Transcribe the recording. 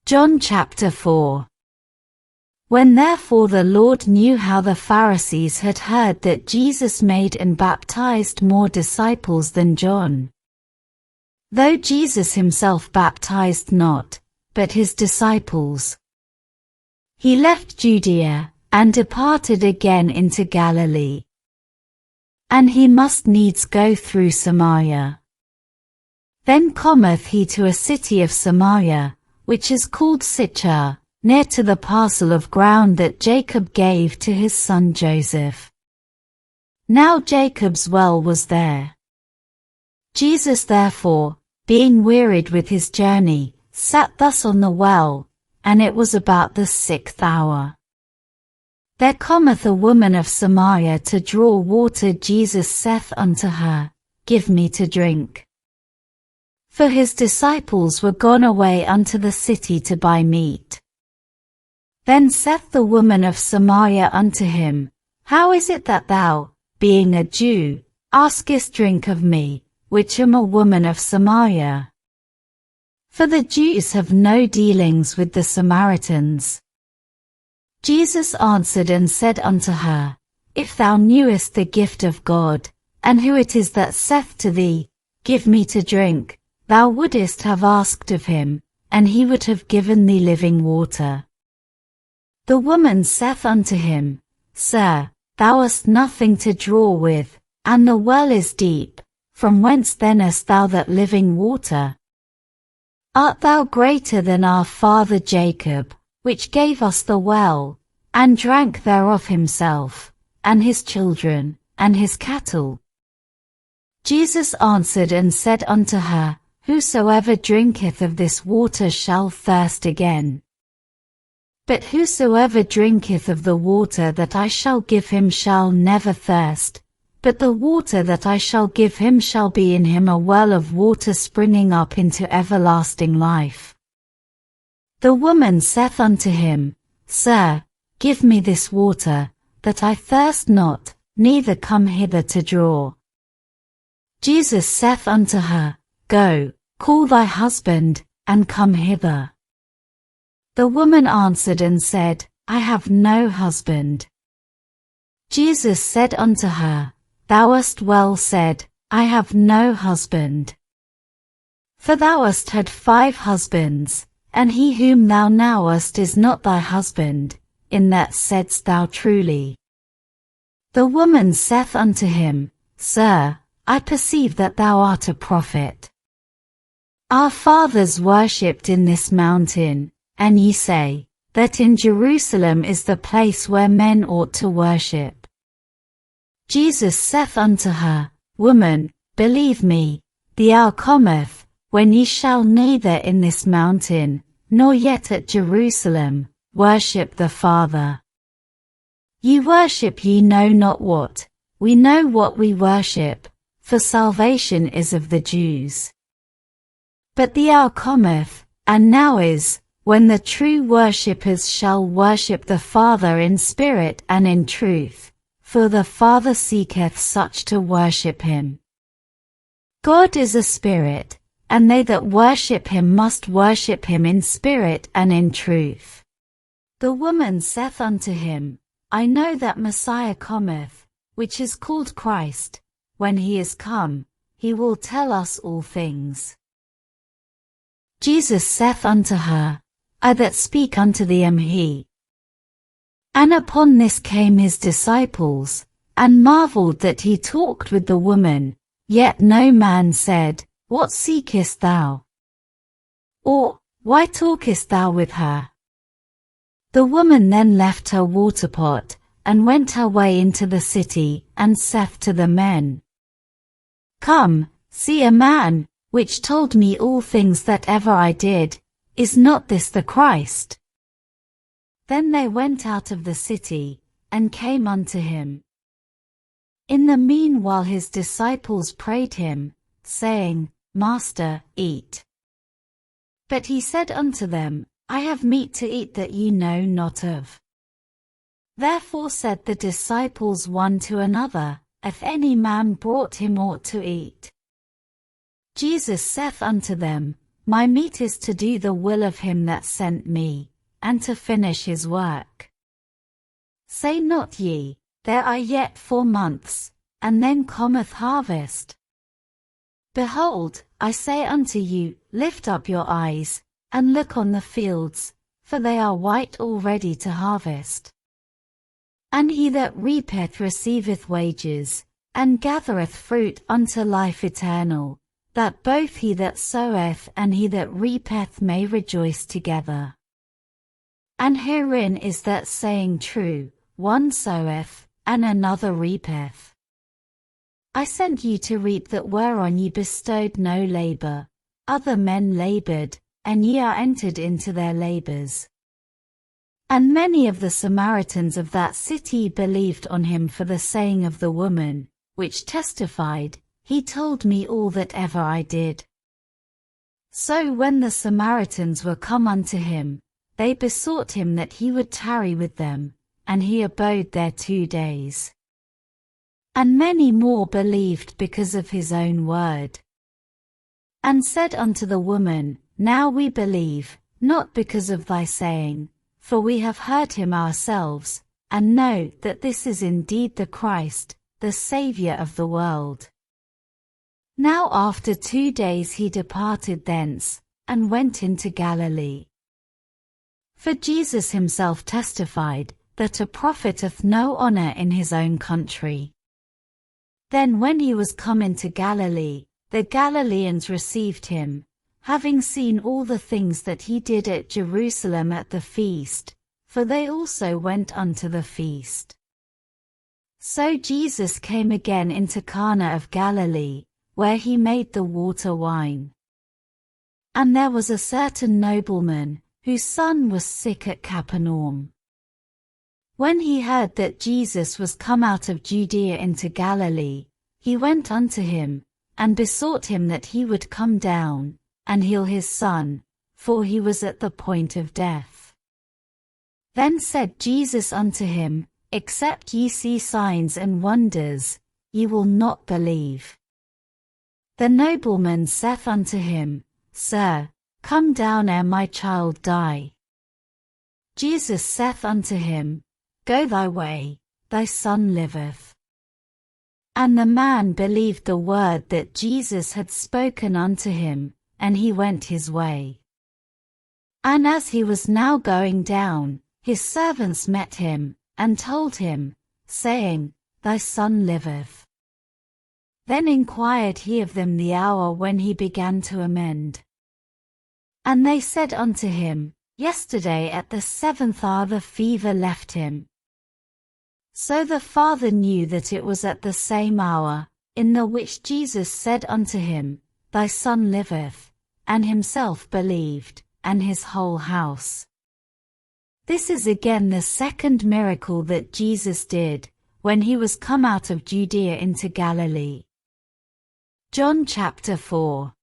John chapter 4. When therefore the Lord knew how the Pharisees had heard that Jesus made and baptized more disciples than John, though Jesus himself baptized not, but his disciples, he left Judea, and departed again into Galilee. And he must needs go through Samaria. Then cometh he to a city of Samaria, which is called Sychar, near to the parcel of ground that Jacob gave to his son Joseph. Now Jacob's well was there. Jesus therefore, being wearied with his journey, sat thus on the well, and it was about the 6th hour. There cometh a woman of Samaria to draw water. Jesus saith unto her, Give me to drink. For his disciples were gone away unto the city to buy meat. Then saith the woman of Samaria unto him, How is it that thou, being a Jew, askest drink of me, which am a woman of Samaria? For the Jews have no dealings with the Samaritans. Jesus answered and said unto her, If thou knewest the gift of God, and who it is that saith to thee, Give me to drink, thou wouldest have asked of him, and he would have given thee living water. The woman saith unto him, Sir, thou hast nothing to draw with, and the well is deep. From whence then hast thou that living water? Art thou greater than our father Jacob, which gave us the well, and drank thereof himself, and his children, and his cattle? Jesus answered and said unto her, Whosoever drinketh of this water shall thirst again. But whosoever drinketh of the water that I shall give him shall never thirst, but the water that I shall give him shall be in him a well of water springing up into everlasting life. The woman saith unto him, Sir, give me this water, that I thirst not, neither come hither to draw. Jesus saith unto her, Go, call thy husband, and come hither. The woman answered and said, I have no husband. Jesus said unto her, Thou hast well said, I have no husband. For thou hast had 5 husbands, and he whom thou now hast is not thy husband, in that saidst thou truly. The woman saith unto him, Sir, I perceive that thou art a prophet. Our fathers worshipped in this mountain, and ye say, that in Jerusalem is the place where men ought to worship. Jesus saith unto her, Woman, believe me, the hour cometh, when ye shall neither in this mountain, nor yet at Jerusalem, worship the Father. Ye worship ye know not what, we know what we worship, for salvation is of the Jews. But the hour cometh, and now is, when the true worshippers shall worship the Father in spirit and in truth, for the Father seeketh such to worship him. God is a spirit, and they that worship him must worship him in spirit and in truth. The woman saith unto him, I know that Messiah cometh, which is called Christ. When he is come, he will tell us all things. Jesus saith unto her, I that speak unto thee am he. And upon this came his disciples, and marveled that he talked with the woman, yet no man said, What seekest thou? Or, Why talkest thou with her? The woman then left her water pot, and went her way into the city, and saith to the men, Come, see a man, which told me all things that ever I did. Is not this the Christ? Then they went out of the city, and came unto him. In the meanwhile his disciples prayed him, saying, Master, eat. But he said unto them, I have meat to eat that ye know not of. Therefore said the disciples one to another, Hath any man brought him aught to eat? Jesus saith unto them, My meat is to do the will of him that sent me, and to finish his work. Say not ye, there are yet 4 months, and then cometh harvest. Behold, I say unto you, lift up your eyes, and look on the fields, for they are white already to harvest. And he that reapeth receiveth wages, and gathereth fruit unto life eternal, that both he that soweth and he that reapeth may rejoice together. And herein is that saying true, one soweth, and another reapeth. I sent you to reap that whereon ye bestowed no labor, other men labored, and ye are entered into their labors. And many of the Samaritans of that city believed on him for the saying of the woman, which testified, He told me all that ever I did. So when the Samaritans were come unto him, they besought him that he would tarry with them, and he abode there 2 days. And many more believed because of his own word. And said unto the woman, Now we believe, not because of thy saying, for we have heard him ourselves, and know that this is indeed the Christ, the Saviour of the world. Now after 2 days he departed thence, and went into Galilee. For Jesus himself testified, that a prophet hath no honour in his own country. Then when he was come into Galilee, the Galileans received him, having seen all the things that he did at Jerusalem at the feast, for they also went unto the feast. So Jesus came again into Cana of Galilee, where he made the water wine. And there was a certain nobleman, whose son was sick at Capernaum. When he heard that Jesus was come out of Judea into Galilee, he went unto him, and besought him that he would come down, and heal his son, for he was at the point of death. Then said Jesus unto him, Except ye see signs and wonders, ye will not believe. The nobleman saith unto him, Sir, come down ere my child die. Jesus saith unto him, Go thy way, thy son liveth. And the man believed the word that Jesus had spoken unto him, and he went his way. And as he was now going down, his servants met him, and told him, saying, Thy son liveth. Then inquired he of them the hour when he began to amend. And they said unto him, Yesterday at the 7th hour the fever left him. So the father knew that it was at the same hour, in the which Jesus said unto him, Thy son liveth, and himself believed, and his whole house. This is again the second miracle that Jesus did, when he was come out of Judea into Galilee. John chapter 4.